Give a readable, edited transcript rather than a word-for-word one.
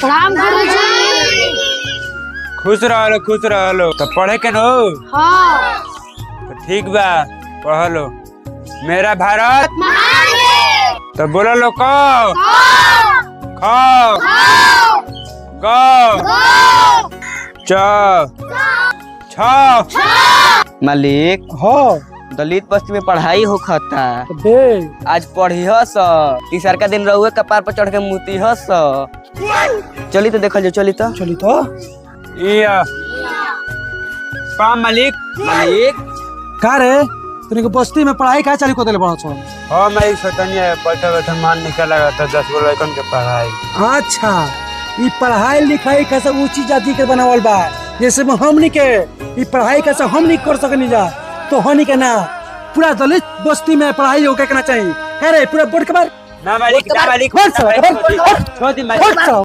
प्रणाम गुरुजी। खुश रहो तो पढ़े के नो। हाँ। तो ठीक बा पढ़ लो। मेरा भारत महान है। तो बोलो लो को ख ग च छ। मालिक हो दलित बस्ती में पढ़ाई होखता। बे आज पढ़ी हस तीसर का दिन रहुए कपार पर चढ़ के मुती हस। चली तो देखल जो चली तो चली तो या का मालिक मालिक का रे तने को बस्ती में पढ़ाई का चालू कर देले बड़ा छो। हो मैं सोचनी बैठे बैठे मन निकल लगा था 10 गो लड़कन के पढ़ाई। अच्छा ई पढ़ाई लिखाई कैसे ऊंची जाति के बनावल बा जैसे में हमनी के ई पढ़ाई कैसे हम नहीं कर सकनी जा तो हनी के ना पूरा दलित बस्ती में पढ़ाई होके करना चाहिए। अरे पूरा बोर्ड के बार ना मालिक छोड़